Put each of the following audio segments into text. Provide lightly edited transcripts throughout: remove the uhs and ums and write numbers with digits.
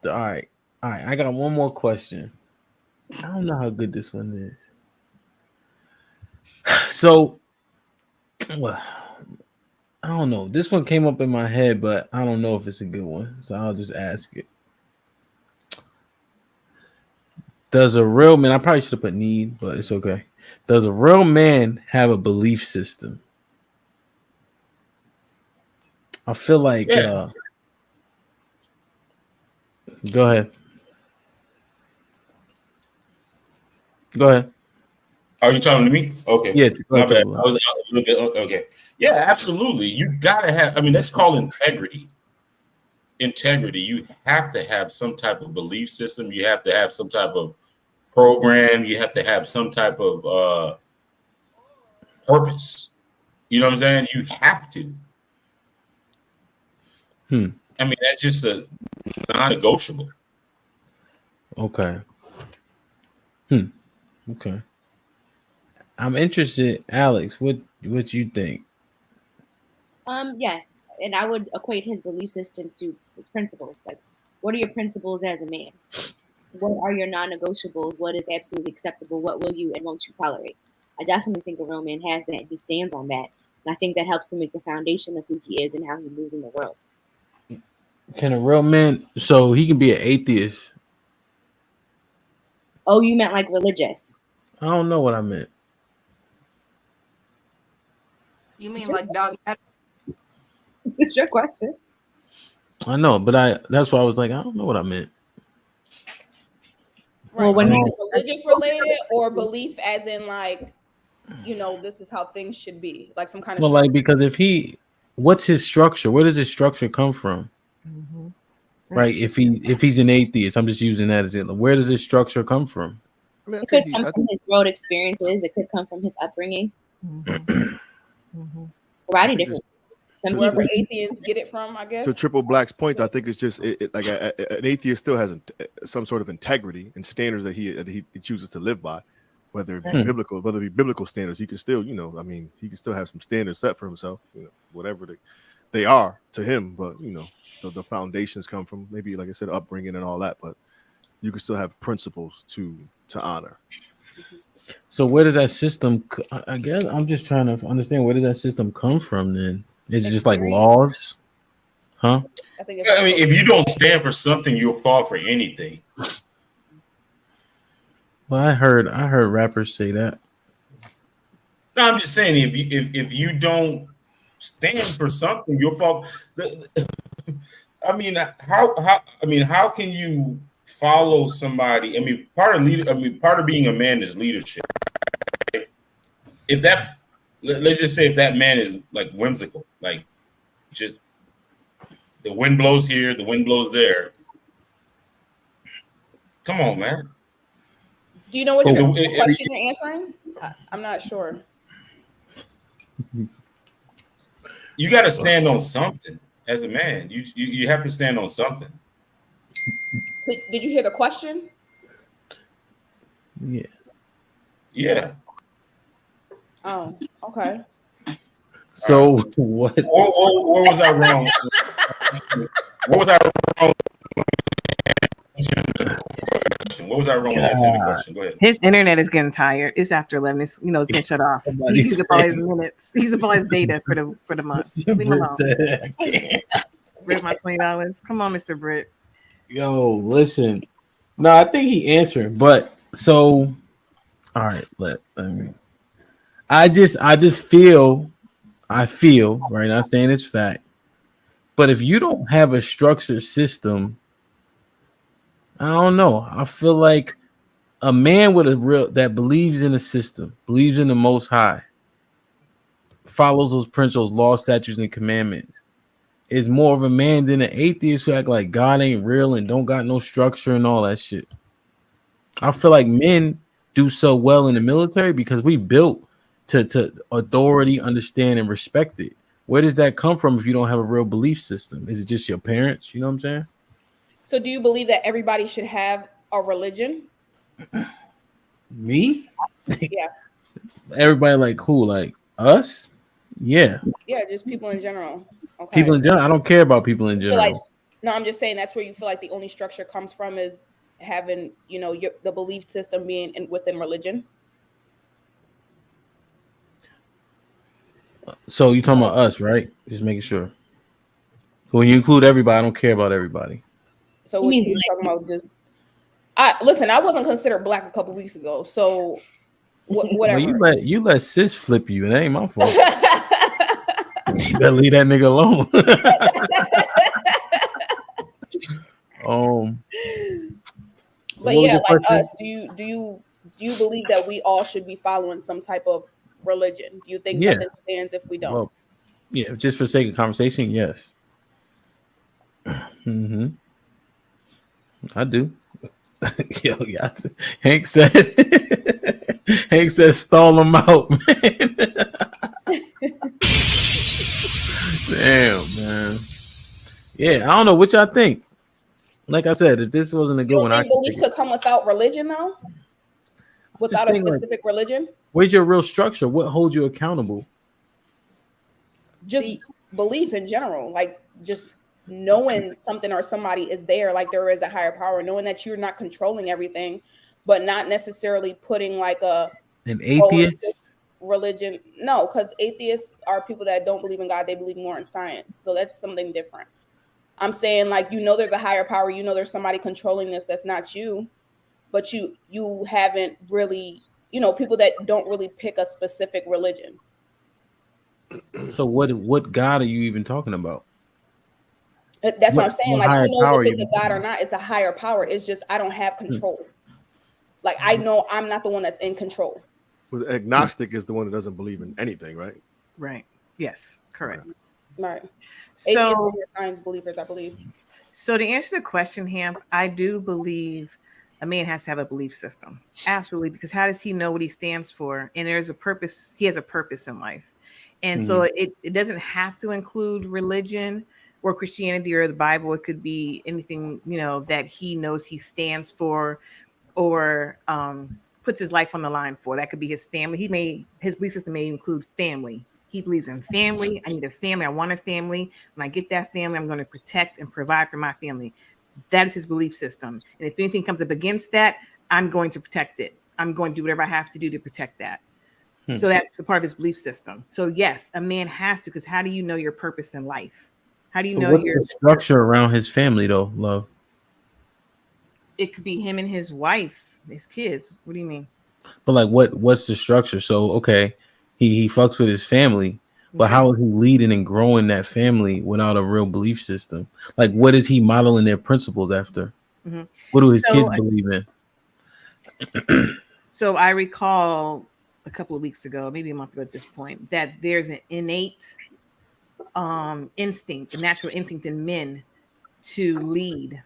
right, all right. I got one more question. I don't know how good this one is. So, well, I don't know. This one came up in my head, but I don't know if it's a good one. So I'll just ask it. Does a real man? I probably should have put need, but it's okay. Does a real man have a belief system? I feel like. Yeah. Go ahead. Go ahead. Are you talking to me? Okay, Yeah, go my ahead. bad. Talk I was a little bit okay. Yeah, absolutely. You gotta have. I mean, that's called integrity. Integrity. You have to have some type of belief system. You have to have some type of program. You have to have some type of purpose. You know what I'm saying? You have to. Hmm. I mean, that's just a non-negotiable. Okay. Hmm. Okay. I'm interested, Alex. What you think? Yes, and I would equate his belief system to his principles. Like, what are your principles as a man? What are your non-negotiables? What is absolutely acceptable? What will you and won't you tolerate? I definitely think a real man has that. He stands on that, and I think that helps to make the foundation of who he is and how he moves in the world. Can a real man? So he can be an atheist. Oh, you meant like religious? I don't know what I meant. You mean like dogmatic? It's your question. I know, but that's why I was like, I don't know what I meant. Well, Right. when So you is it religious related or belief as in like, this is how things should be, like some kind of Well, like structure? because what's his structure? Where does his structure come from? Mm-hmm. Right? If he's an atheist, I'm just using that as it. Where does his structure come from? I mean, I it could think he. come from his world experiences, it could come from his upbringing. Mm-hmm. Mm-hmm. A I variety of think just different. Some to, people. Wherever atheists get it from, I to guess. Triple Black's point, I think it's just like an atheist still has some sort of integrity and standards that he chooses to live by, whether it be Hmm. biblical standards. He can still, I mean, he can still have some standards set for himself, whatever they are to him. But the foundations come from maybe, like I said, upbringing and all that. But you can still have principles to honor. So where does that system? I guess I'm just trying to understand where does that system come from. Then is it just like Experience. laws, huh? I think it's I mean, also if you don't stand for something, you'll fall for anything. Well, I heard rappers say that. No, I'm just saying if you don't stand for something, you'll fall. I mean, how can you follow somebody? I mean, part of being a man is leadership. If that let's just say if that man is like whimsical, like just the wind blows here, the wind blows there. Come on, man. Do you know what If your the, what I mean, question you're answering? I'm not sure. you got to stand on something as a man. You have to stand on something. Did you hear the question? Yeah. Yeah. Oh, okay. So what? Or was I wrong? What was I wrong? What was I wrong answering the question? Go ahead. His internet is getting tired. It's after 11. It's getting shut off. Somebody He's using up all his say- minutes. He's using all his data for the month. Leave him Britt alone. said, I can't. Where's my $20? Come on, Mr. Britt. Yo, listen. No, I think he answered, but so all right, let me. I just feel right. Not saying it's fact, but if you don't have a structured system, I don't know. I feel like a man with a real that believes in the system, believes in the Most High, follows those principles, laws, statutes, and commandments, is more of a man than an atheist who act like God ain't real and don't got no structure and all that shit. I feel like men do so well in the military because we built to authority, understand, and respect it. Where does that come from if you don't have a real belief system? Is it just your parents? You know what I'm saying? So do you believe that everybody should have a religion? Me? Yeah. Everybody like who? Like us? Yeah. Yeah, just people in general. Okay. People in general. I don't care about people in So like general. No, I'm just saying that's where you feel like the only structure comes from is having, the belief system being within religion. So you talking about us, right? Just making sure. So when you include everybody, I don't care about everybody. So You what mean you're black talking about? Just I wasn't considered black a couple weeks ago, so Well, whatever. you let sis flip you. It ain't my fault. You better leave that nigga alone. But what was yeah, your like question? us, do you believe that we all should be following some type of religion? Do you think Yeah. nothing stands if we don't? Well, yeah. Just for sake of conversation, yes. I do. Yo, yeah. Hank said. Hank said, "Stall him out, man." Damn, man. Yeah, I don't know what y'all think. Like I said, if this wasn't a You good don't one, I think could belief take it. could come without religion though? Just Without a think like, specific religion? where's your real structure? What holds you accountable? Just See, belief in general, like just knowing something or somebody is there, like there is a higher power, knowing that you're not controlling everything, but not necessarily putting like An it's atheist? just religion. No, because atheists are people that don't believe in God, they believe more in science. So that's something different. I'm saying like there's a higher power, there's somebody controlling this that's not you, but you haven't really, people that don't really pick a specific religion. So what God are you even talking about? That's what I'm saying. What Like, higher who knows power if are you it's even a God talking or about? not? It's a higher power. It's just I don't have control. Like I know I'm not the one that's in control. Well, agnostic is the one that doesn't believe in anything, right? right. Yes, correct. Right. Atheists So, are science believers, I believe. so to answer the question, Hamp, I do believe a man has to have a belief system. Absolutely, because how does he know what he stands for? And there's a purpose, he has a purpose in life. And so it doesn't have to include religion or Christianity or the Bible. It could be anything, that he knows he stands for or puts his life on the line for. That could be his family. His belief system may include family. He believes in family. I need a family. I want a family. When I get that family, I'm going to protect and provide for my family. That is his belief system. And if anything comes up against that, I'm going to protect it. I'm going to do whatever I have to do to protect that. So that's a part of his belief system. So yes, a man has to, because how do you know your purpose in life? How do you So know what's the structure around his family though, love? it could be him and his wife, his kids. What do you mean? But like what's the structure? So okay, he fucks with his family, but Okay. how is he leading and growing that family without a real belief system? Like what is he modeling their principles after? Mhm. What do his So, kids believe in? so I recall a couple of weeks ago, maybe a month ago at this point, that there's an innate instinct, a natural instinct in men to lead,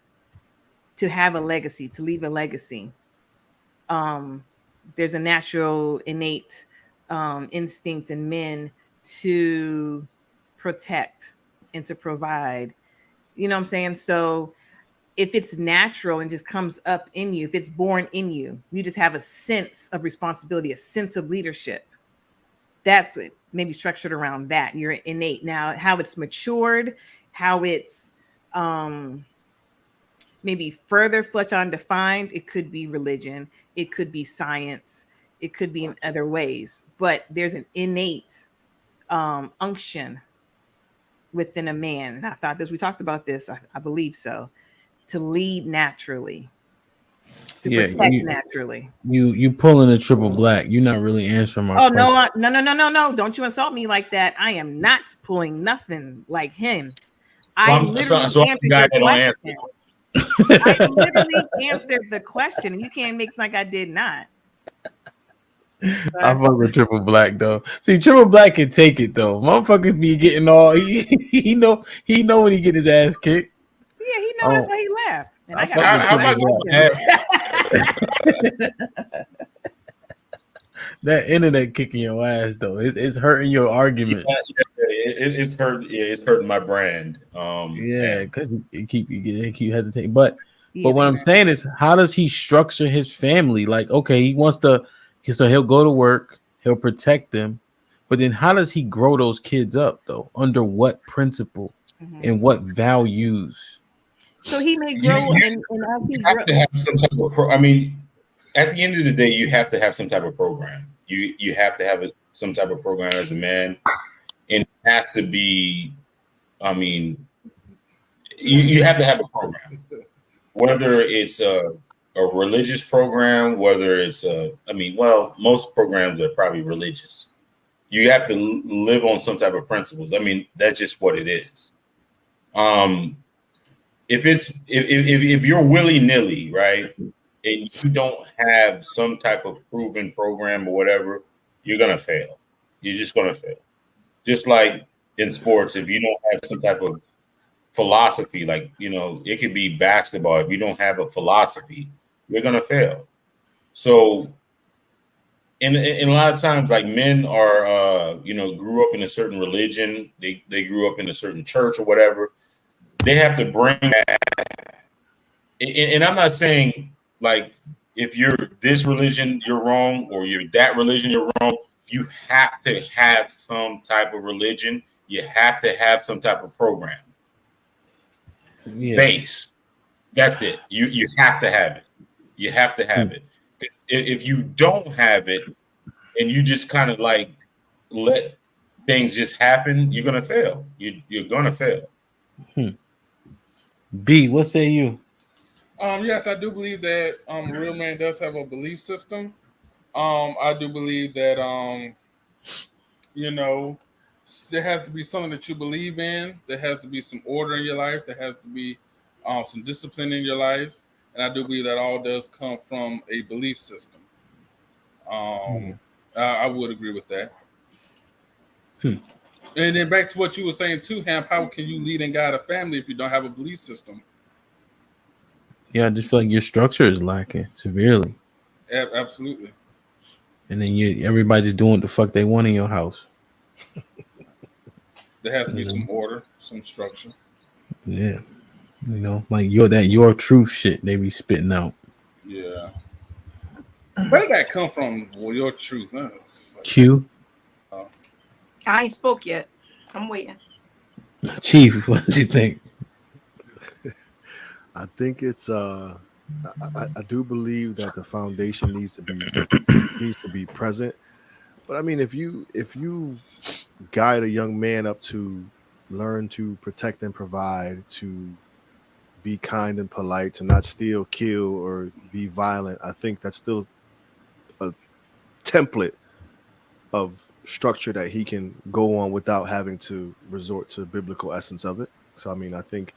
to have a legacy, to leave a legacy. Um, there's a natural innate instinct in men to protect and to provide. You know what I'm saying? So if it's natural and just comes up in you, if it's born in you, you just have a sense of responsibility, a sense of leadership. That's what maybe structured around that. You're innate. Now, how it's matured, how it's maybe further flesh on defined, it could be religion, it could be science, it could be in other ways, but there's an innate unction within a man. And I thought this, we talked about this, I believe so, to lead naturally, to Yeah, protect naturally. you pulling a triple black. You're not really answering my Oh question. no! Don't you insult me like that. I am not pulling nothing like him. I Well, literally so I'm answered the guy your that don't answer. question. I literally answered the question, and you can't make like I did not. I fuck with triple black though. See, triple black can take it though. Motherfuckers be getting all he know when he get his ass kicked. Yeah, he know that's why he laughed, and I I got fuck with How am I triple going black. to ask? That internet kicking your ass though. It's hurting your arguments. It's hurt. Yeah, it's hurting my brand. Yeah, And because it keep hesitating. But Yeah, what I'm saying is, how does he structure his family? Like, okay, he wants to, so he'll go to work, he'll protect them, but then how does he grow those kids up though? Under what principle and what values? So he may grow and as he have grow. to have some type of I mean, at the end of the day, you have to have some type of program. You have to have some type of program as a man, and it has to be. I mean, you have to have a program, whether it's a religious program, whether it's I mean, well, most programs are probably religious. You have to live on some type of principles. I mean, that's just what it is. If it's if you're willy nilly, right, and you don't have some type of proven program or whatever, you're gonna fail. You're just gonna fail. Just like in sports, if you don't have some type of philosophy, like it could be basketball. If you don't have a philosophy, you're gonna fail. So, and a lot of times, like men are, grew up in a certain religion. They grew up in a certain church or whatever. They have to bring that. And I'm not saying like if you're this religion, you're wrong, or you're that religion, you're wrong. You have to have some type of religion. You have to have some type of program. Base. That's it. You have to have it. You have to have it. If you don't have it and you just kind of like let things just happen, you're gonna fail. You're gonna fail. B, what say you? Yes, I do believe that a real man does have a belief system. I do believe that there has to be something that you believe in. There has to be some order in your life. There has to be some discipline in your life, and I do believe that all does come from a belief system. I would agree with that. And then back to what you were saying too, Hamp. How can you lead and guide a family if you don't have a belief system? Yeah, I just feel like your structure is lacking severely. Absolutely. And then everybody just doing what the fuck they want in your house. There has to be some order, some structure. Yeah. Like your truth shit they be spitting out. Yeah. Where did that come from? Well, your truth. Huh? Q. I ain't spoke yet. I'm waiting. Chief, what do you think? I think it's I do believe that the foundation needs to be present. But I mean, if you guide a young man up to learn to protect and provide, to be kind and polite, to not steal, kill, or be violent, I think that's still a template of structure that he can go on without having to resort to biblical essence of it. So, I mean, I think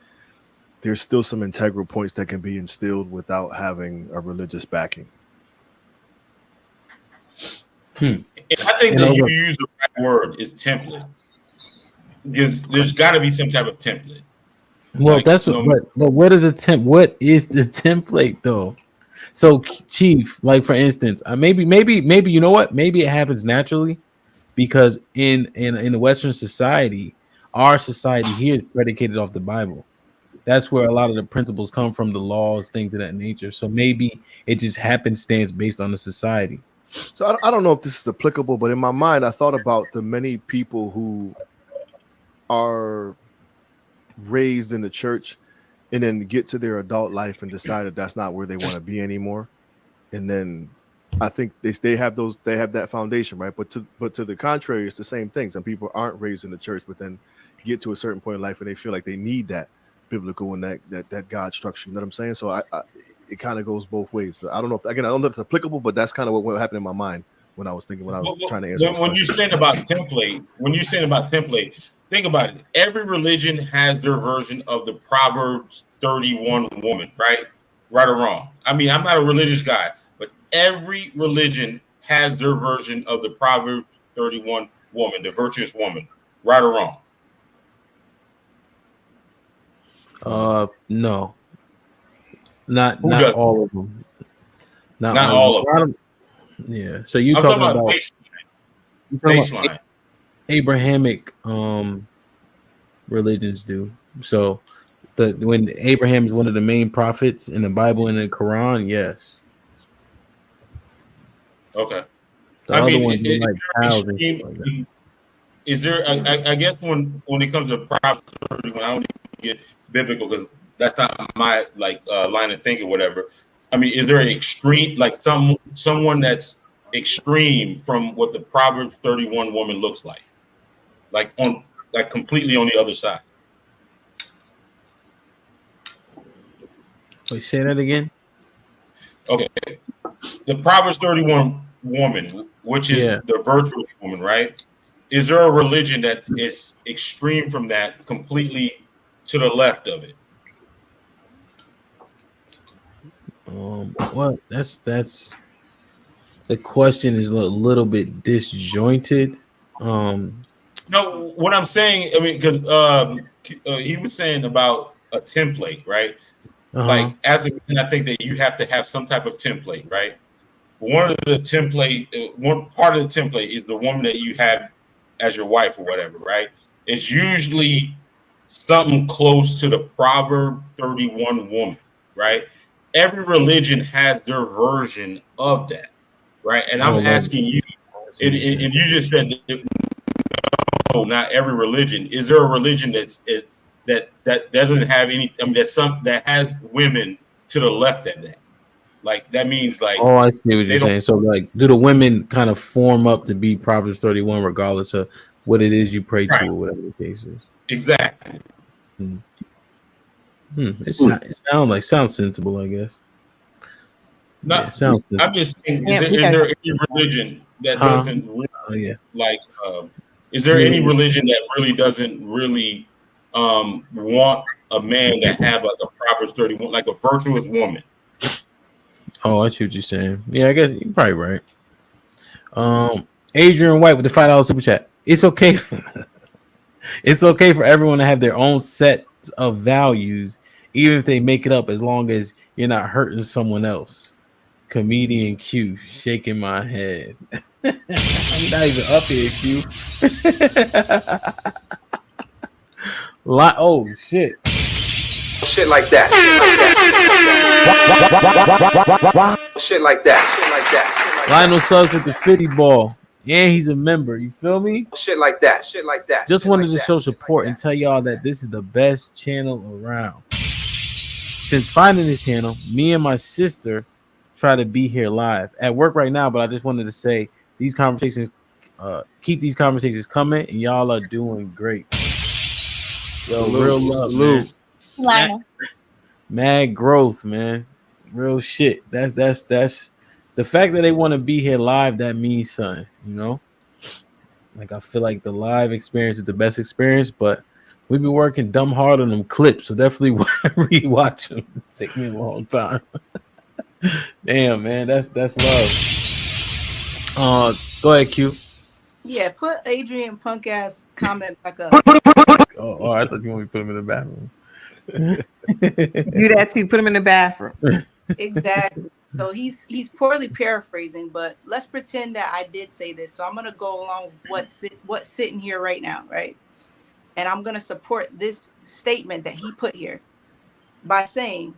there's still some integral points that can be instilled without having a religious backing. And I think that you use the right word is template. Because there's got to be some type of template. Well, like, that's what. But what is What is the template though? So, Chief, like for instance, maybe you know what? Maybe it happens naturally because in the Western society, our society here is predicated off the Bible. That's where a lot of the principles come from, the laws, things of that nature. So maybe it just happenstance based on the society. So I don't know if this is applicable, but in my mind, I thought about the many people who are raised in the church and then get to their adult life and decide that that's not where they want to be anymore. And then I think they have that foundation, right? But to the contrary, it's the same thing. Some people aren't raised in the church, but then get to a certain point in life and they feel like they need that biblical and that God structure. You know what I'm saying? So it kind of goes both ways. So I don't know if it's applicable, but that's kind of what happened in my mind when I was trying to answer. When you're saying about template, think about it. Every religion has their version of the Proverbs 31 woman, right? Right or wrong. I mean, I'm not a religious guy, but every religion has their version of the Proverbs 31 woman, the virtuous woman, right or wrong. No, not all of them. Not all of them. Yeah. So you're talking about baseline. Abrahamic religions do. So when Abraham is one of the main prophets in the Bible and the Quran, yes. Okay. The other ones like cows and shit like that. Is there? I guess when it comes to Proverbs 31, I don't get biblical because that's not my line of thinking, whatever. I mean, is there an extreme, like someone that's extreme from what the Proverbs 31 woman looks like on like completely on the other side? Wait, say that again. Okay, the Proverbs 31 woman, which is Yeah. the virtuous woman, right? Is there a religion that is extreme from that, completely to the left of it? Well, that's the question is a little bit disjointed. Um, No, what I'm saying, I mean, because he was saying about a template, right? uh-huh. Like as a man, I think that you have to have some type of template, right? One of the template, one part of the template is the woman that you have as your wife or whatever, right? It's usually something close to the Proverb 31 woman, right? Every religion has their version of that, right? And I'm Oh, like asking you, I see what you're saying. and you just said that, no, not every religion. Is there a religion that doesn't have any? I mean, that has women to the left of that. Like that means like Oh, I see what you're they don't. saying. So, like, do the women kind of form up to be Proverbs 31, regardless of what it is you pray to, Right. or whatever the case is? Exactly. Hmm. It sounds sensible, I guess. Yeah, it Not. sounds I'm sensible. just saying. Yeah, we Is gotta there go. any religion that Huh? doesn't really, Oh, yeah. like? Is there any Mm. religion that really doesn't really want a man to have like a Proverbs 31, like a virtuous woman? Oh, I see what you're saying. Yeah, I guess you're probably right. Adrian White with the $5 super chat. It's okay. It's okay for everyone to have their own sets of values, even if they make it up, as long as you're not hurting someone else. Comedian Q shaking my head. I'm not even up here, Q. Oh shit. Shit like that. Shit like that. Lionel Suggs with the 50 ball. And he's a member. You feel me? Shit like that. Shit like that. Just wanted to show support and tell y'all that this is the best channel around. Since finding this channel, me and my sister try to be here live at work right now, but I just wanted to say these conversations, keep these conversations coming, and y'all are doing great. Yo, Salute, real love, salute. man. Lionel. Mad growth, man. Real shit. That's the fact that they want to be here live. That means something, you know. Like I feel like the live experience is the best experience, but we've been working dumb hard on them clips, so definitely rewatch them. It take me a long time. Damn, man, that's love. Go ahead, Q. Yeah, put Adrian punk ass comment back up. Oh, I thought you want me to put him in the bathroom. Do that too. Put him in the bathroom. Exactly. So he's poorly paraphrasing, but let's pretend that I did say this. So I'm gonna go along with what's sitting here right now, right? And I'm gonna support this statement that he put here by saying,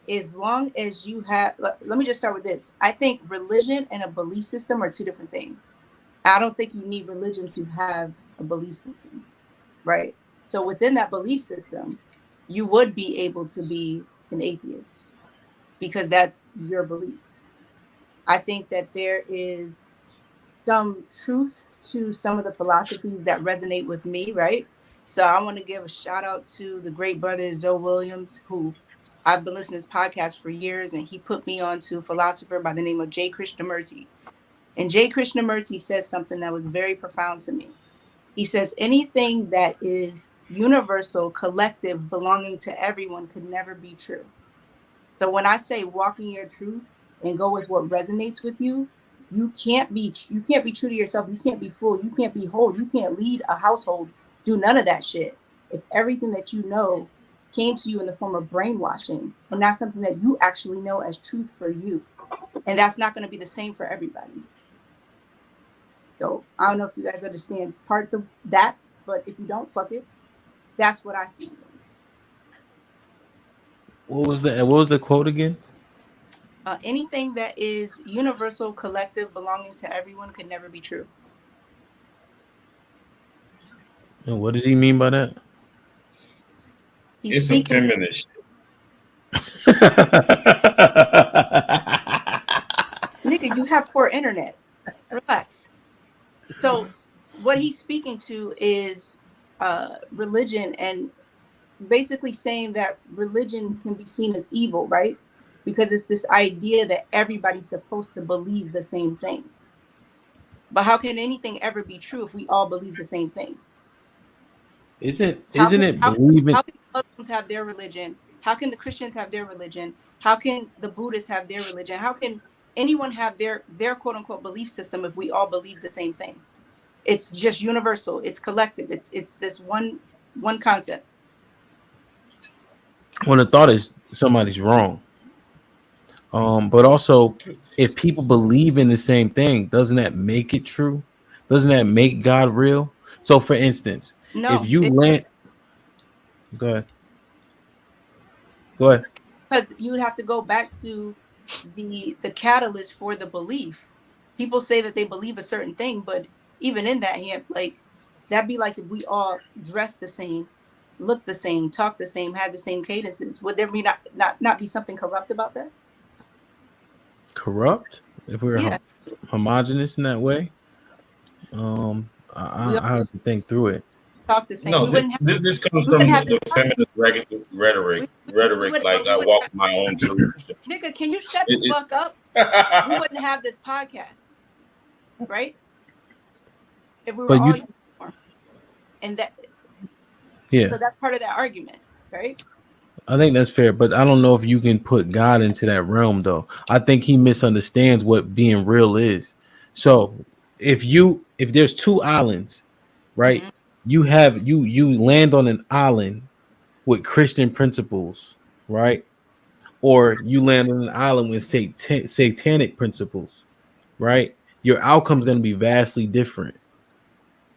as long as you have, let me just start with this. I think religion and a belief system are two different things. I don't think you need religion to have a belief system, right? So within that belief system, you would be able to be an atheist because that's your beliefs. I think that there is some truth to some of the philosophies that resonate with me, right? So I want to give a shout out to the great brother Zoe Williams, who I've been listening to his podcast for years, and he put me on to a philosopher by the name of J. Krishnamurti. And J. Krishnamurti says something that was very profound to me. He says, anything that is universal, collective, belonging to everyone could never be true. So when I say walk in your truth and go with what resonates with you, you can't be true to yourself. You can't be full. You can't be whole. You can't lead a household. Do none of that shit. If everything that you know came to you in the form of brainwashing and not something that you actually know as truth for you, and that's not going to be the same for everybody. So I don't know if you guys understand parts of that, but if you don't, fuck it. That's what I see. What was the quote again? Anything that is universal, collective, belonging to everyone could never be true. And what does he mean by that? He's It's some speaking. feminist shit. Nigga, you have poor internet. Relax. So what he's speaking to is religion, and basically saying that religion can be seen as evil, right? Because it's this idea that everybody's supposed to believe the same thing. But how can anything ever be true if we all believe the same thing? Isn't How isn't can it believing? how can Muslims have their religion? How can the Christians have their religion? How can the Buddhists have their religion? How can anyone have their quote unquote belief system if we all believe the same thing? It's just universal. It's collective. It's this one concept. When the thought is somebody's wrong. But also, if people believe in the same thing, doesn't that make it true? Doesn't that make God real? So, for instance, if No, you land, go ahead, go ahead. because you would have to go back to the catalyst for the belief. People say that they believe a certain thing, but even in that, like that'd be like if we all dress the same, look the same, talk the same, had the same cadences. Would there be not be something corrupt about that? Corrupt? If we were Yeah, homogenous in that way, we all I have to think through it. talk the same. No, We wouldn't have this comes we from wouldn't have this the podcast. feminist rhetoric. Rhetoric, like We I wouldn't walk have, my own truth. nigga, can you shut the It, fuck up? We it, wouldn't have this podcast, right? If we were But all you, uniform. And that, yeah, so that's part of that argument, right? I think that's fair. But I don't know if you can put God into that realm, though. I think he misunderstands what being real is. So, if there's two islands, right? Mhm. You land on an island with Christian principles, right? Or you land on an island with satanic principles, right? Your outcome is going to be vastly different.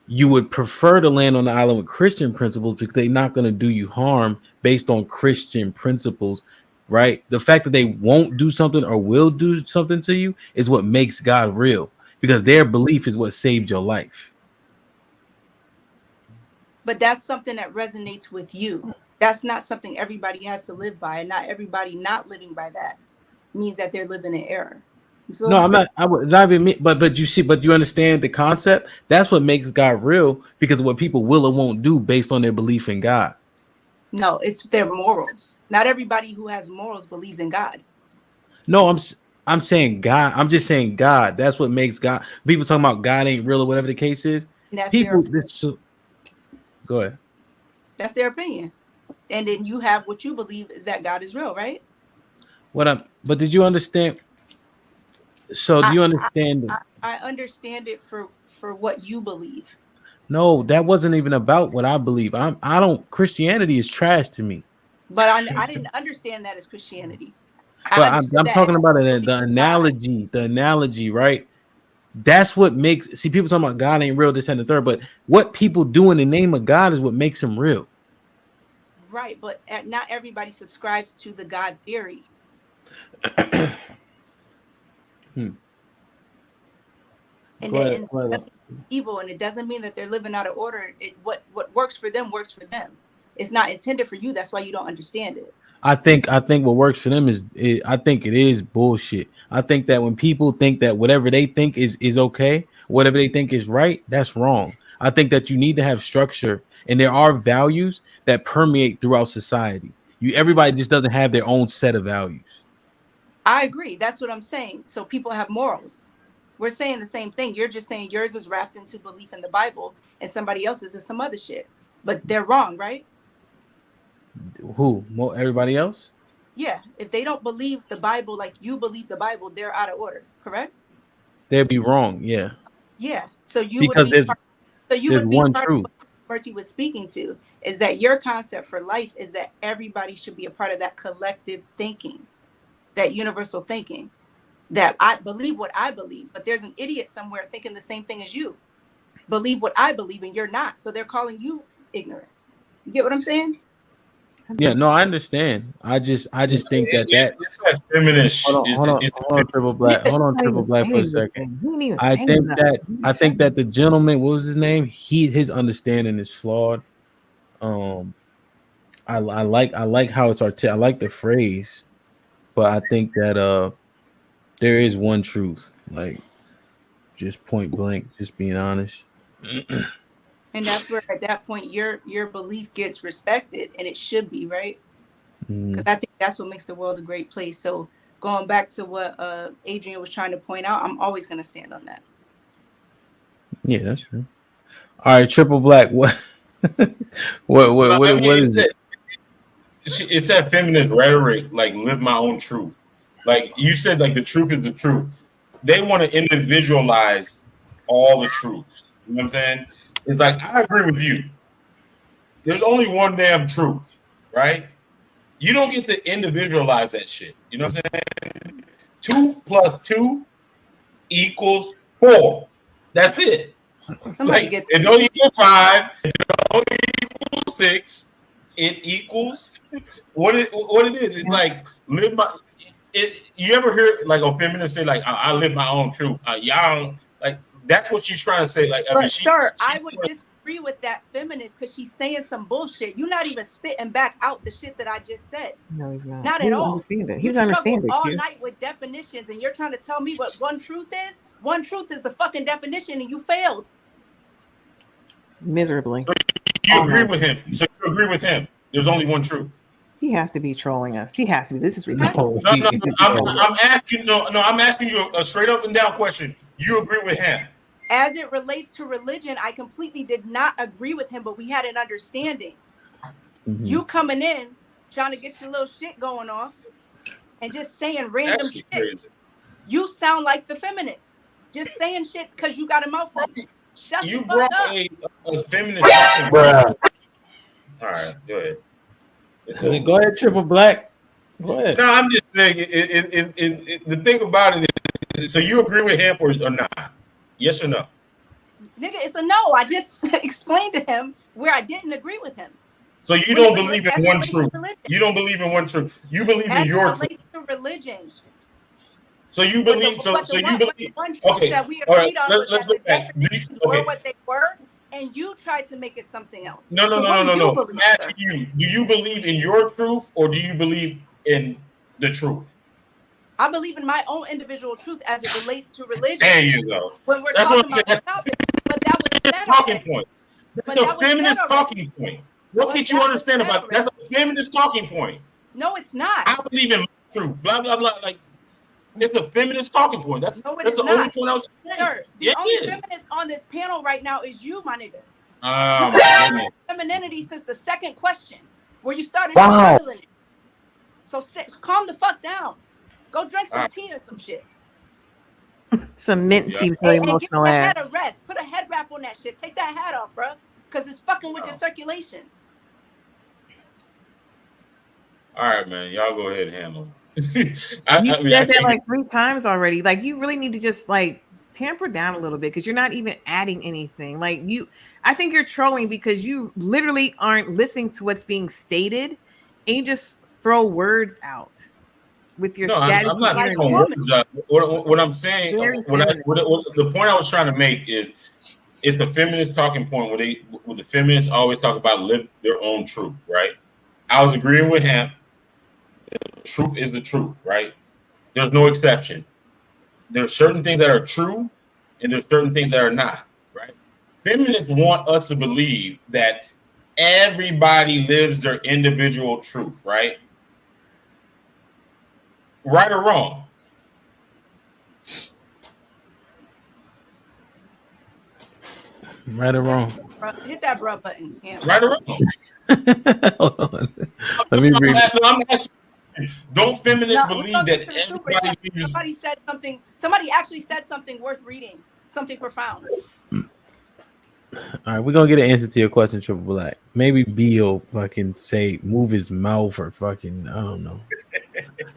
You would prefer to land on the island with Christian principles because they're not going to do you harm based on Christian principles, right? The fact that they won't do something or will do something to you is what makes God real because their belief is what saved your life. But that's something that resonates with you. That's not something everybody has to live by. And not everybody not living by that means that they're living in error. You feel No, what I'm I'm saying? not. I would not even. But you see, but you understand the concept. That's what makes God real because of what people will or won't do based on their belief in God. No, it's their morals. Not everybody who has morals believes in God. No, I'm saying God. I'm just saying God. That's what makes God. People talking about God ain't real or whatever the case is. And that's People, go ahead. their opinion. And then you have what you believe is that God is real, right? But did you understand? So do I you I, understand? I understand it for what you believe. No, that wasn't even about what I believe. I don't. Christianity is trash to me. But I didn't understand that as Christianity. I But understood I'm that as talking about it. belief The in God. analogy. The analogy, right? That's what makes people talking about God ain't real, this and the third. But what people do in the name of God is what makes him real. Right, but not everybody subscribes to the God theory. Hmm. And Go ahead. and Go ahead. that's evil, and it doesn't mean that they're living out of order. What works for them works for them. It's not intended for you. That's why you don't understand it. I think what works for them I think it is bullshit. I think that when people think that whatever they think is okay, whatever they think is right, that's wrong. I think that you need to have structure and there are values that permeate throughout society. Everybody just doesn't have their own set of values. I agree. That's what I'm saying. So people have morals. We're saying the same thing. You're just saying yours is wrapped into belief in the Bible, and somebody else's is some other shit. But they're wrong, right? Who? More everybody else? Yeah. If they don't believe the Bible like you believe the Bible, they're out of order. Correct? They'd be wrong, yeah. Yeah. So you would Because be part, so you there's would be one part of truth. what Mercy was speaking to is that your concept for life is that everybody should be a part of that collective thinking, that universal thinking. That I believe what I believe, but there's an idiot somewhere thinking the same thing as you. Believe what I believe and you're not. So they're calling you ignorant. You get what I'm saying? Yeah, no, I understand. I just think that it's like feminist. hold on, triple black. Nigga, Hold on, Not triple even black for a saying second. anything. He didn't even I say think nothing. that I think that the gentleman, what was his name? His understanding is flawed. Um, like how it's I like the phrase, but I think that there is one truth, like just point blank, just being honest. And that's where at that point your belief gets respected, and it should be, right? Because I think that's what makes the world a great place. So going back to what Adrian was trying to point out, I'm always going to stand on that. Yeah, that's true. All right, triple black. What? What is it? It's that feminist rhetoric, like live my own truth. Like you said, like the truth is the truth. They want to individualize all the truths. You know what I'm saying? It's like I agree with you. There's only one damn truth, right? You don't get to individualize that shit. You know what I'm saying? 2 + 2 = 4. That's it. Like, it don't equal 5. It don't equal 6. It equals what it is. It's like live my. You ever hear like a feminist say like I live my own truth? Y'all don't, like that's what she's trying to say. Like, but sir, I would disagree with that feminist because she's saying some bullshit. You're not even spitting back out the shit that I just said. No, he's not. Not at all. He's understanding all night with definitions, and you're trying to tell me what one truth is. One truth is the fucking definition, and you failed miserably. So you agree with him? So you agree with him? There's only one truth. He has to be trolling us. He has to be. This is ridiculous. No. I'm asking. No. I'm asking you a straight up and down question. You agree with him? As it relates to religion, I completely did not agree with him, but we had an understanding. Mm-hmm. You coming in, trying to get your little shit going off, and just saying random shit. Crazy. You sound like the feminist. Just saying shit because you got a mouthpiece. Shut you the brought fuck up. a feminist. All right, go ahead. Go ahead, triple black. Go ahead. No, I'm just saying. The thing about it is, so you agree with him or not? Yes or no? Nigga, it's a no. I just explained to him where I didn't agree with him. So you don't believe in one truth. You don't believe in one truth. You believe in your truth. To religion. So you believe. So you believe. Okay. That we all right. Let's look back. Were what they were. And you tried to make it something else. No. I'm asking you, do you believe in your truth or do you believe in the truth? I believe in my own individual truth as it relates to religion. There you go. When we're talking about the topic, but that was a talking point. That's a feminist talking point. What can't you understand about it? That's a feminist talking point. No, it's not. I believe in my truth. Blah, blah, blah. Like, it's a feminist talking point. That's the only point I was saying. Sir, the only feminist on this panel right now is you, my nigga. Femininity since the second question, where you started struggling it. So calm the fuck down. Go drink some tea or some shit. Some mint tea for emotional ass. Head a rest. Put a head wrap on that shit. Take that hat off, bro, because it's fucking with your circulation. All right, man. Y'all go ahead and handle it. You said that like 3 times already. Like you really need to just like tamper down a little bit because you're not even adding anything. Like I think you're trolling because you literally aren't listening to what's being stated and you just throw words out with your status. I'm not throwing words out. What I'm saying, the point I was trying to make is it's a feminist talking point where the feminists always talk about live their own truth, right? I was agreeing with him. The truth is the truth, right? There's no exception. There's certain things that are true and there's certain things that are not, right? Feminists want us to believe that everybody lives their individual truth, right? Right or wrong? Right or wrong? Hit that bruh button. Yeah. Right or wrong? Let me read. I'm asking. Don't feminists believe that everybody somebody said something? Somebody actually said something worth reading, something profound. All right, we're gonna get an answer to your question, Triple Black. Maybe Beal fucking move his mouth or fucking I don't know.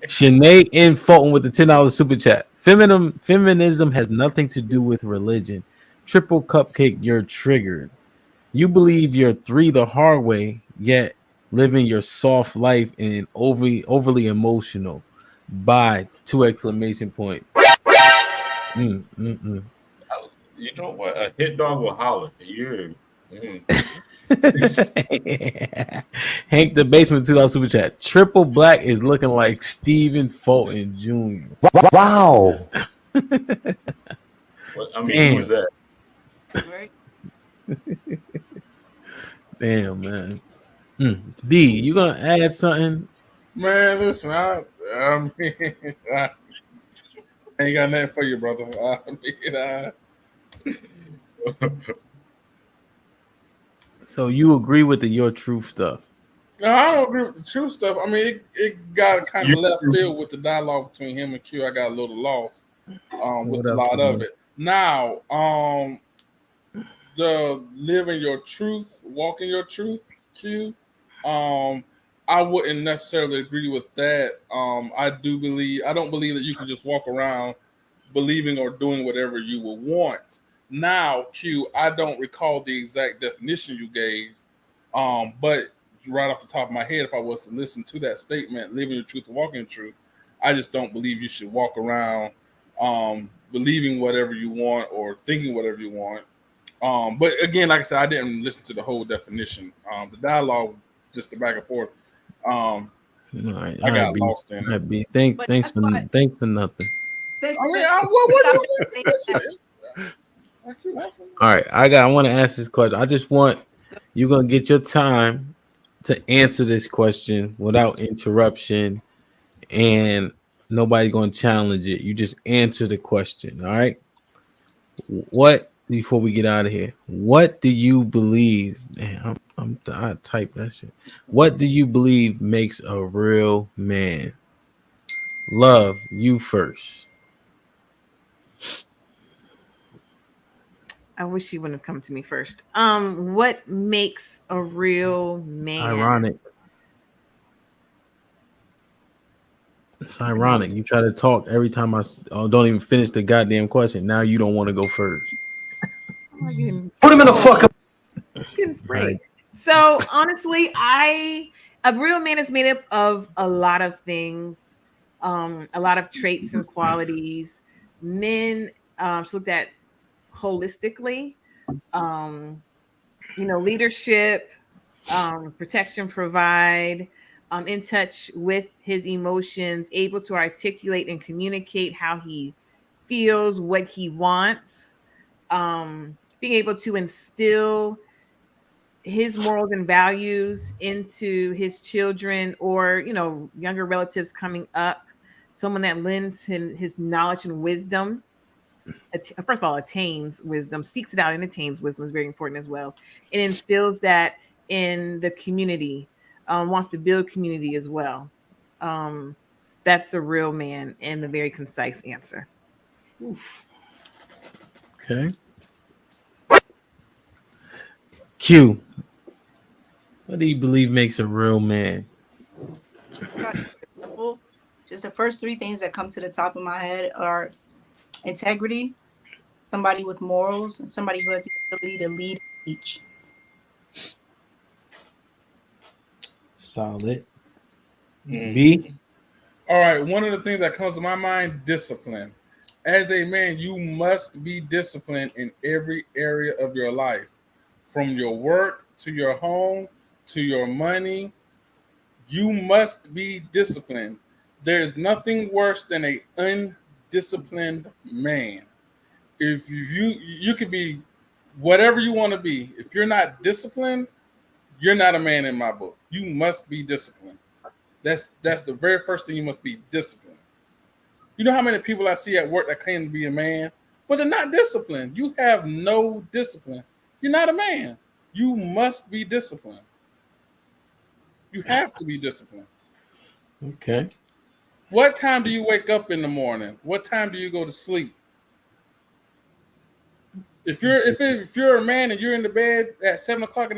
Sinead in Fulton with the $10 super chat. Feminism has nothing to do with religion. Triple cupcake, you're triggered. You believe you're 3 the hard way, yet living your soft life and overly emotional. By 2 exclamation points. You know what? A hit dog will holler. You Hank the Basement $2 super chat. Triple Black is looking like Stephen Fulton Jr. Wow. Well, I mean, who Damn. is that? Right? Damn, man. B, you gonna add something? Man, listen, I mean, I ain't got nothing for you, brother. So you agree with the your truth stuff? No, I don't agree with the true stuff. I mean, it got kind You- of left field with the dialogue between him and Q. I got a little lost with What a else lot is of new? it. Now, the living your truth, walking your truth, Q. I wouldn't necessarily agree with that. I don't believe that you can just walk around believing or doing whatever you will want. Now, Q, I don't recall the exact definition you gave, but right off the top of my head, if I was to listen to that statement, living your truth and walking in truth, I just don't believe you should walk around believing whatever you want or thinking whatever you want. But again, like I said, I didn't listen to the whole definition. The dialogue, just the back and forth. All right, I got B. lost in All it. right, B. Thanks But for that's why thanks for nothing. since, I mean, since what we listen, All right, I want to ask this question. I just want you're gonna get your time to answer this question without interruption, and nobody gonna challenge it. You just answer the question. All right. What before we get out of here? What do you believe? Man, I type that shit. What do you believe makes a real man? Love you first. I wish you wouldn't have come to me first. What makes a real man? Ironic. It's ironic. You try to talk every time don't even finish the goddamn question. Now you don't want to go first. Put him in the fucking. Getting sprayed. Right. So honestly, a real man is made up of a lot of things, a lot of traits and qualities. Men should look at holistically. Leadership, protection, provide, in touch with his emotions, able to articulate and communicate how he feels, what he wants, being able to instill his morals and values into his children or younger relatives coming up, someone that lends him his knowledge and wisdom. First of all, attains wisdom, seeks it out and attains wisdom is very important as well. It instills that in the community, wants to build community as well. That's a real man and a very concise answer. Oof. Okay. Q. What do you believe makes a real man? Just the first three things that come to the top of my head are integrity, somebody with morals, and somebody who has the ability to lead and teach. Solid. B. All right, one of the things that comes to my mind, discipline. As a man, you must be disciplined in every area of your life, from your work to your home to your money. You must be disciplined. There's nothing worse than an undisciplined man. If you could be whatever you want to be, if you're not disciplined, you're not a man in my book. You must be disciplined. That's the very first thing. You must be disciplined. You know how many people I see at work that claim to be a man, but they're not disciplined. You have no discipline. You're not a man. You must be disciplined. You have to be disciplined. Okay. What time do you wake up in the morning? What time do you go to sleep? If you're a man and you're in the bed at 7:00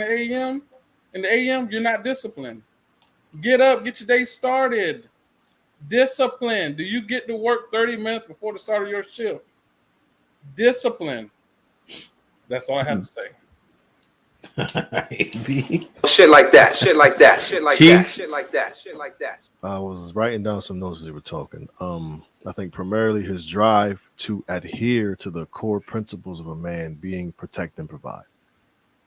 in the AM, you're not disciplined. Get up, get your day started. Discipline. Do you get to work 30 minutes before the start of your shift? Discipline. That's all I have to say. B. Shit like that. Shit like that. Shit like Chief? that. Shit like that. Shit like that. I was writing down some notes as they were talking. I think primarily his drive to adhere to the core principles of a man being protect and provide.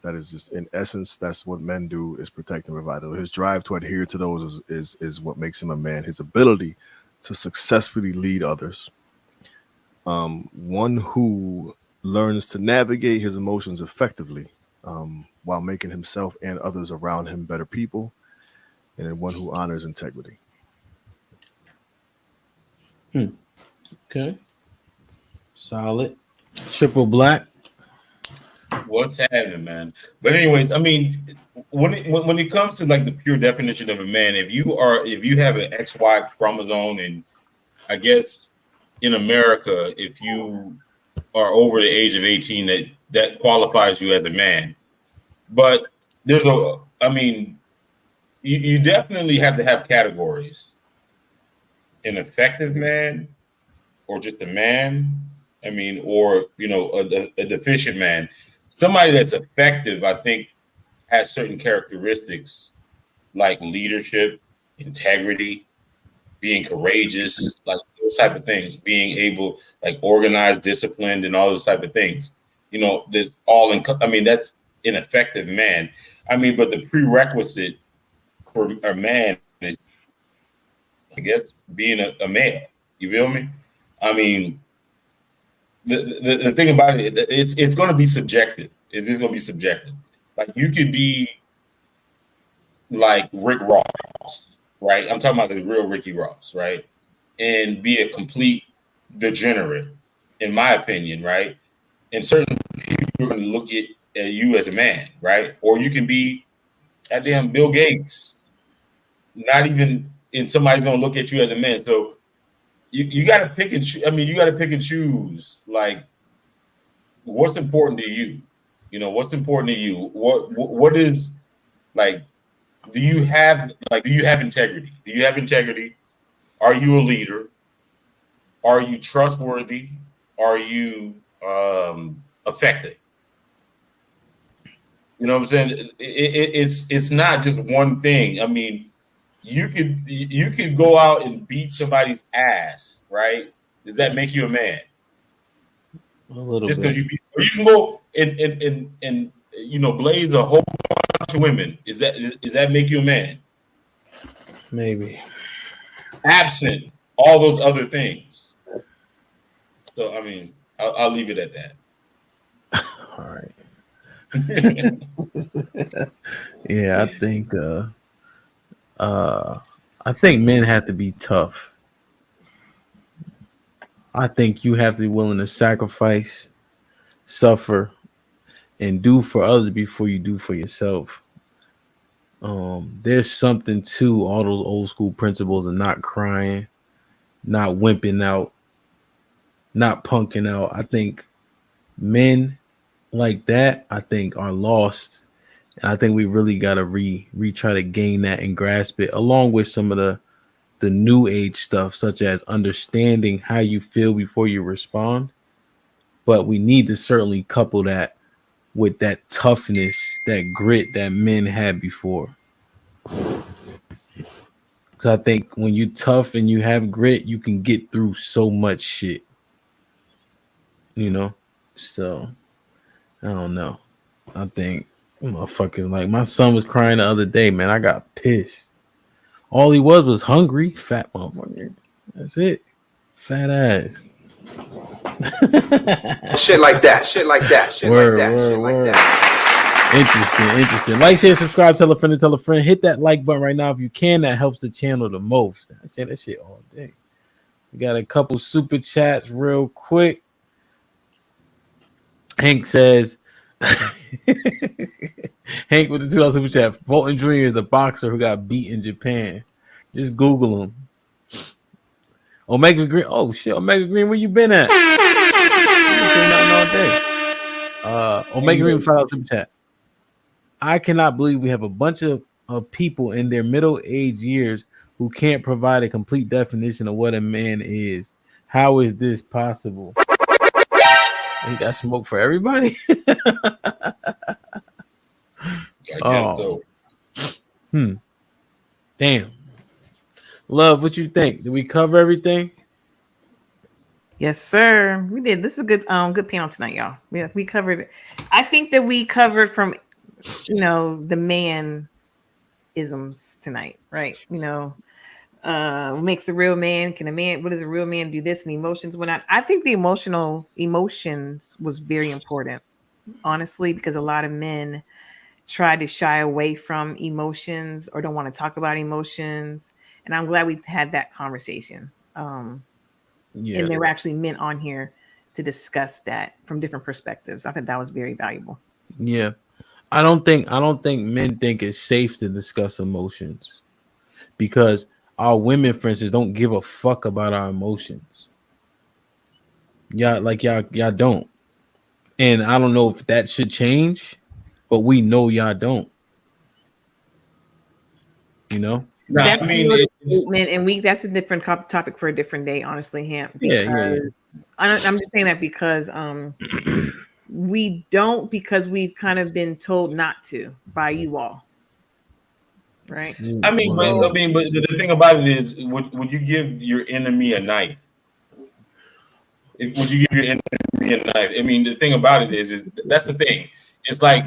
That is just in essence, that's what men do, is protect and provide. His drive to adhere to those is what makes him a man. His ability to successfully lead others. One who learns to navigate his emotions effectively, while making himself and others around him better people, and then one who honors integrity. Okay. Solid. Triple black. What's happening, man? But anyways, I mean, when it comes to like the pure definition of a man, if you have an XY chromosome, and I guess in America, if you are over the age of 18, that qualifies you as a man. But I mean, you definitely have to have categories. An effective man, or just a man. I mean, or a deficient man. Somebody that's effective, I think, has certain characteristics like leadership, integrity, being courageous, like those type of things, being able, like, organized, disciplined, and all those type of things. There's all in. I mean, that's an effective man. I mean, but the prerequisite for a man is, I guess, being a male. You feel me? I mean, the thing about it, it's going to be subjective. It's going to be subjective. Like, you could be like Rick Ross, right? I'm talking about the real Ricky Ross, right? And be a complete degenerate, in my opinion, right? And certain people are going to look at you as a man, right? Or you can be goddamn Bill Gates. Not even, and somebody's going to look at you as a man. So you got to pick and choose. I mean, you got to pick and choose, like, what's important to you. What's important to you. What is, like, do you have integrity? Do you have integrity? Are you a leader? Are you trustworthy? Are you effective? You know what I'm saying? It's not just one thing. I mean, you could go out and beat somebody's ass, right? Does that make you a man? A little Just bit. because or you can go and blaze a whole bunch of women. Does that make you a man? Maybe. Absent all those other things. So I mean, I'll leave it at that. All right. Yeah, I think men have to be tough. I think you have to be willing to sacrifice, suffer, and do for others before you do for yourself. There's something to all those old school principles of not crying, not wimping out, not punking out. I think men like that, I think, are lost. And I think we really gotta try to gain that and grasp it, along with some of the new age stuff, such as understanding how you feel before you respond. But we need to certainly couple that with that toughness, that grit that men had before. Because I think when you tough and you have grit, you can get through so much shit. So I don't know. I think motherfuckers, like, my son was crying the other day, man. I got pissed. All he was hungry, fat motherfucker. That's it. Fat ass. Shit like that. Shit like that. Shit like that. Shit like that. Interesting. Like, share, subscribe, tell a friend to tell a friend. Hit that like button right now if you can. That helps the channel the most. I say that shit all day. We got a couple super chats real quick. Hank says, Hank with the $2 super chat. Fulton Jr. is the boxer who got beat in Japan. Just Google him. Omega Green. Oh shit, Omega Green, where you been at? Omega Green $5 super chat. I cannot believe we have a bunch of people in their middle age years who can't provide a complete definition of what a man is. How is this possible? He got smoke for everybody. Oh, damn. Love, what you think? Did we cover everything? Yes, sir. We did. This is a good panel tonight, y'all. We covered it. I think that we covered from the man isms tonight, right? What makes a real man? What does a real man do this and emotions when I think the emotions was very important, honestly, because a lot of men try to shy away from emotions or don't want to talk about emotions. And I'm glad we had that conversation. Yeah, And there were actually men on here to discuss that from different perspectives. I think that was very valuable. yeah. I don't think men think it's safe to discuss emotions because our women, for instance, don't give a fuck about our emotions. Y'all don't. And I don't know if that should change, but we know y'all don't. You know? No, I That's mean, another it's statement, and that's a different topic for a different day, honestly, Hamp. Yeah, Because yeah, I'm just saying that because we don't, because we've kind of been told not to by you all, right? yeah. I mean, but Well, I mean, but the thing about it is, would you give your enemy a knife? Would you give your enemy a knife? I mean, the thing about it is that's the thing. It's like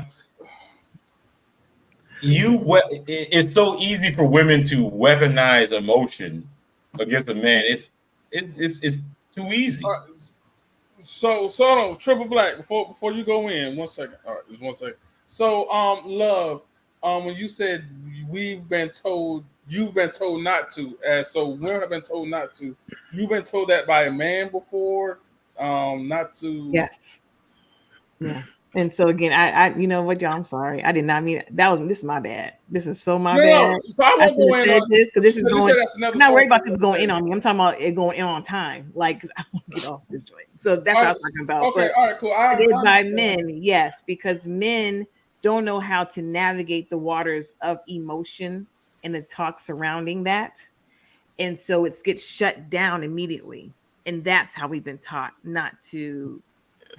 it's so easy for women to weaponize emotion against a man. It's too easy. So hold on, Triple Black. Before you go in, 1 second. All right, just 1 second. So love, when you said you've been told not to, so women have been told not to. You've been told that by a man before, not to. Yes. Yeah. And so again, I you know what, y'all, I'm sorry. I did not mean this is my bad. This is so my No, bad. no. So I I won't should go have in said on. this because this is You going. said that's another I'm not story worried for about this another going in day. on me. I'm talking about it going in on time. Like, 'cause I want to get off this joint. So that's All what I right, was talking about. okay, But all right, cool. it is I by understand. men, yes, because men don't know how to navigate the waters of emotion and the talk surrounding that. And so it gets shut down immediately. And that's how we've been taught not to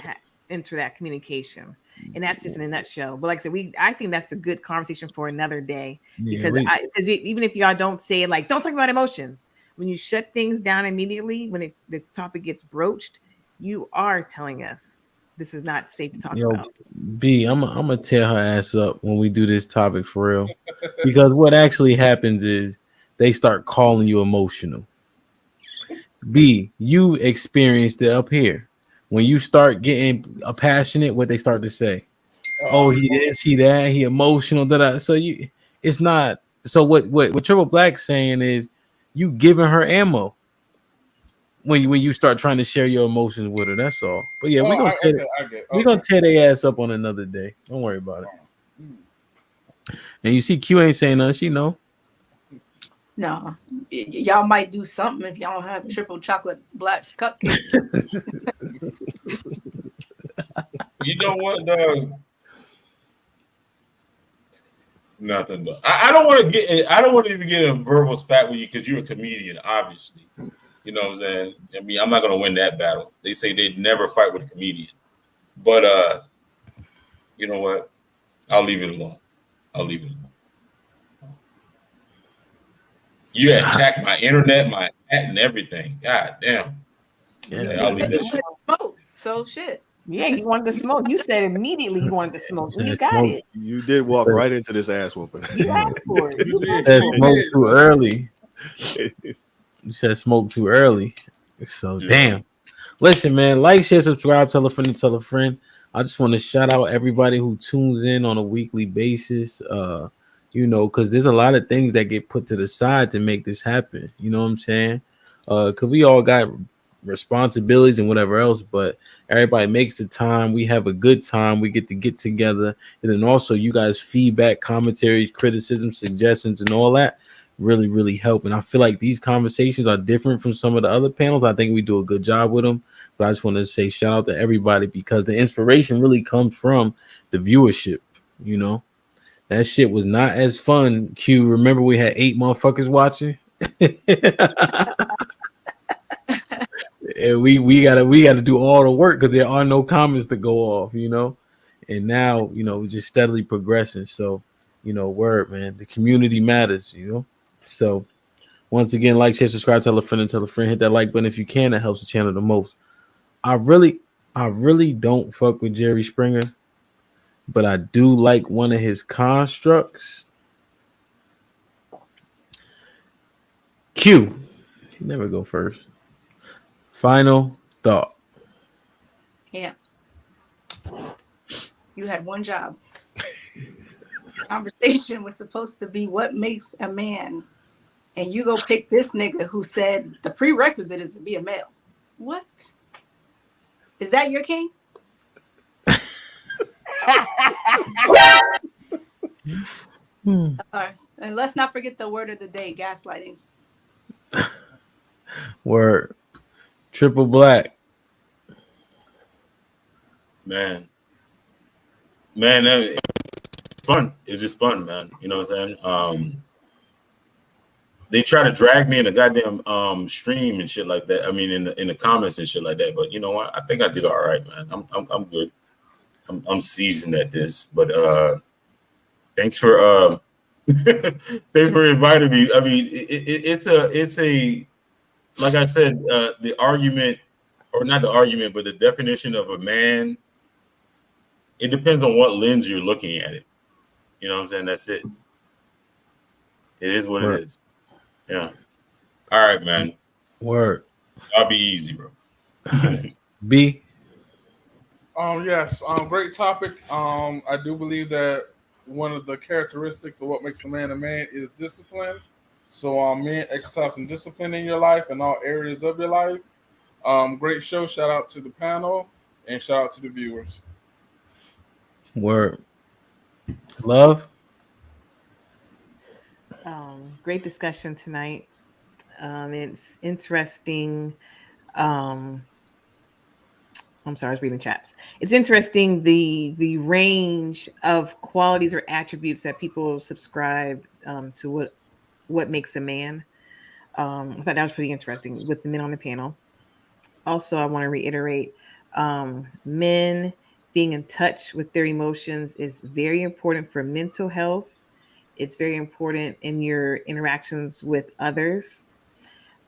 ha- enter that communication. And that's just in a nutshell. But like I said, I think that's a good conversation for another day yeah, because even if y'all don't say it, like, don't talk about emotions, when you shut things down immediately when the topic gets broached, you are telling us this is not safe to talk yo, about. I'm gonna tear her ass up when we do this topic for real. Because what actually happens is they start calling you emotional. B, you experienced it up here. When you start getting passionate, what they start to say. Oh, he didn't see that. He emotional. Da. So it's not. So what Triple Black's saying is, you giving her ammo when you start trying to share your emotions with her. That's all. But yeah, Oh, okay, I get. we Okay. gonna tear their ass up on another day. Don't worry about it. And you see, Q ain't saying nothing. She know. No, y'all might do something if y'all don't have triple chocolate black cupcakes. You know what, Doug? Nothing. I don't want to get. I don't want to even get in a verbal spat with you because you're a comedian, obviously. You know what I'm saying? I mean, I'm not going to win that battle. They say they'd never fight with a comedian, but you know what? I'll leave it alone. I'll leave it alone. You attacked my internet, my chat, and everything. God damn. Yeah, Yeah, I'll leave that shit. Smoke. So shit. Yeah, you wanted to smoke. You said immediately you wanted to smoke. And you got it. You did walk right into this ass whooping. You asked for it. You You asked did. said for it. smoke too early. You said smoke too early. So Yeah. damn. Listen, man, like, share, subscribe, tell a friend, and tell a friend. I just want to shout out everybody who tunes in on a weekly basis. Because there's a lot of things that get put to the side to make this happen. You know what I'm saying? Because we all got responsibilities and whatever else, but everybody makes the time. We have a good time. We get together, and then also you guys feedback, commentaries, criticism, suggestions, and all that really help. And I feel like these conversations are different from some of the other panels. I think we do a good job with them. But I just want to say shout out to everybody because the inspiration really comes from the viewership. You know, that shit was not as fun. Q, remember we had 8 motherfuckers watching? And we gotta do all the work because there are no comments to go off, And now, we're just steadily progressing. So, word, man, the community matters. So once again, like, share, subscribe, tell a friend, and tell a friend. Hit that like button if you can. That helps the channel the most. I really don't fuck with Jerry Springer. but I do like one of his constructs. Q. Never go first. Final thought. Yeah. You had one job. Conversation was supposed to be what makes a man. And you go pick this nigga who said the prerequisite is to be a male. What? Is that your king? All right. And let's not forget the word of the day, gaslighting. Word. Triple black. Man, it's fun. It's just fun, man. You know what I'm saying? They try to drag me in the goddamn stream and shit like that. I mean, in the comments and shit like that. But you know what? I think I did all right, man. I'm good. I'm seasoned at this. But thanks for thanks for inviting me. I mean, it's a like I said, the argument, or not the argument, but the definition of a man. It depends on what lens you're looking at it. You know what I'm saying? That's it. It is what it is. Yeah. All right, man. Word. I'll be easy, bro. B. Yes. Great topic. I do believe that one of the characteristics of what makes a man is discipline. So, men, exercise some discipline in your life in all areas of your life. Great show. Shout out to the panel and shout out to the viewers. Word. Love. Great discussion tonight. It's interesting. I'm sorry, I was reading chats. It's interesting the range of qualities or attributes that people subscribe to what makes a man. I thought that was pretty interesting with the men on the panel. Also, I want to reiterate, men being in touch with their emotions is very important for mental health. It's very important in your interactions with others.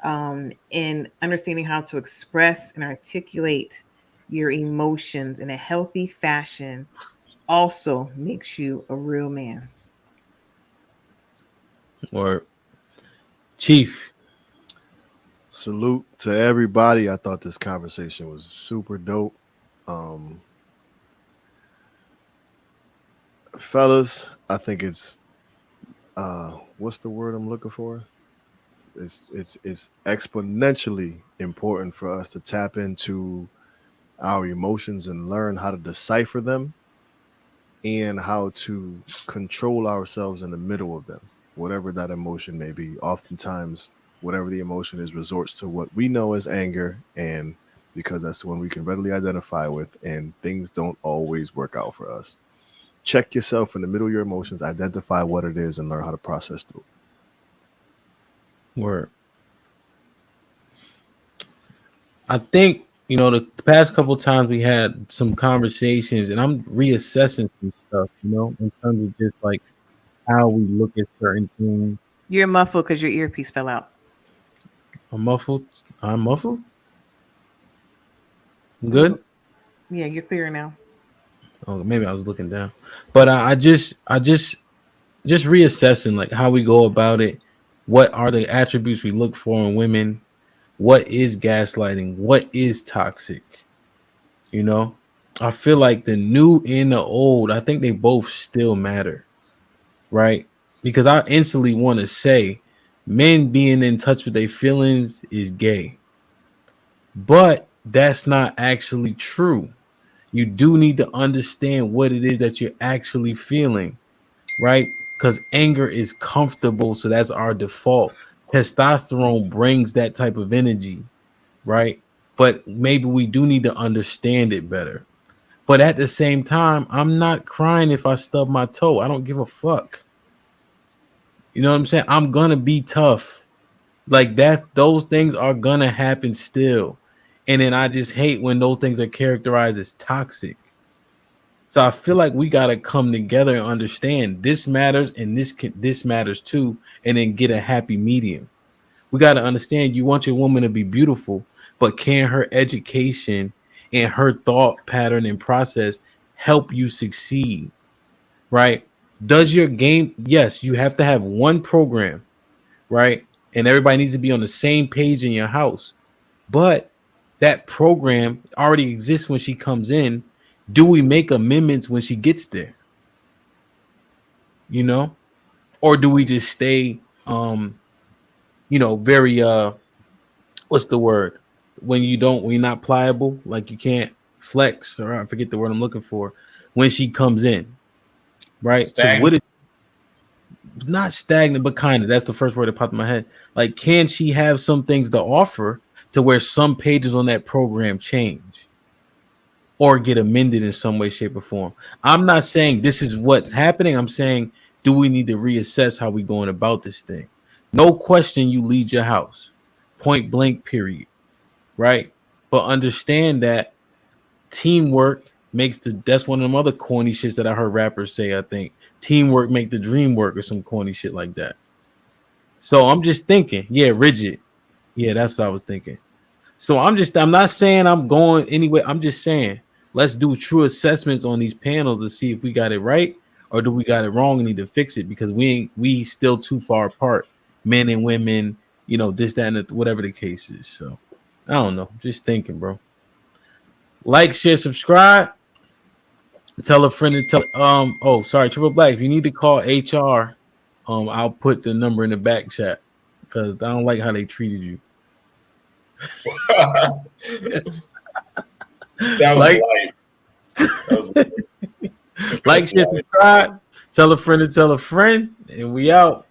And understanding how to express and articulate your emotions in a healthy fashion also makes you a real man. Or Chief. Salute to everybody. I thought this conversation was super dope. Fellas, I think it's what's the word I'm looking for? It's exponentially important for us to tap into our emotions and learn how to decipher them and how to control ourselves in the middle of them, whatever that emotion may be. Oftentimes, whatever the emotion is resorts to what we know as anger, and because that's the one we can readily identify with, and things don't always work out for us. Check yourself in the middle of your emotions, identify what it is, and learn how to process through. Word. I think, the past couple times we had some conversations, and I'm reassessing some stuff, in terms of just like how we look at certain things. You're muffled because your earpiece fell out. I'm muffled. Good? Yeah, you're clear now. Oh, maybe I was looking down. But I just reassessing like how we go about it. What are the attributes we look for in women? What is gaslighting? What is toxic? I feel like the new and the old, I think they both still matter, right? Because I instantly want to say men being in touch with their feelings is gay. But that's not actually true. You do need to understand what it is that you're actually feeling, right? Because anger is comfortable, so that's our default. Testosterone brings that type of energy, right? But maybe we do need to understand it better. But at the same time, I'm not crying if I stub my toe. I don't give a fuck. You know what I'm saying? I'm gonna be tough. Like that, those things are gonna happen still. And then I just hate when those things are characterized as toxic. So I feel like we gotta come together and understand this matters and this matters too, and then get a happy medium. We gotta understand you want your woman to be beautiful, but can her education and her thought pattern and process help you succeed, right? Does your game, yes, you have to have one program, right? And everybody needs to be on the same page in your house. But that program already exists when she comes in. Do we make amendments when she gets there? You know? Or do we just stay very what's the word? When you're not pliable, like you can't flex, or I forget the word I'm looking for, when she comes in, right? Because what Stagnant. it not stagnant, but kind of. That's the first word that popped in my head. Like, can she have some things to offer to where some pages on that program change or get amended in some way, shape, or form? I'm not saying this is what's happening. I'm saying, do we need to reassess how we going about this thing? No question, you lead your house, point blank, period, right? But understand that teamwork makes that's one of them other corny shits that I heard rappers say. I think teamwork make the dream work, or some corny shit like that. So I'm just thinking, yeah, rigid. Yeah, that's what I was thinking. So I'm not saying I'm going anyway. I'm just saying, let's do true assessments on these panels to see if we got it right or do we got it wrong and need to fix it, because we still too far apart, men and women, this, that, and whatever the case is. So I don't know. Just thinking, bro. Like, share, subscribe. Tell a friend and tell oh, sorry, Triple Black. If you need to call HR, I'll put the number in the back chat because I don't like how they treated you. That was Like, light. That was light. like, share, subscribe. Tell a friend and tell a friend, and we out.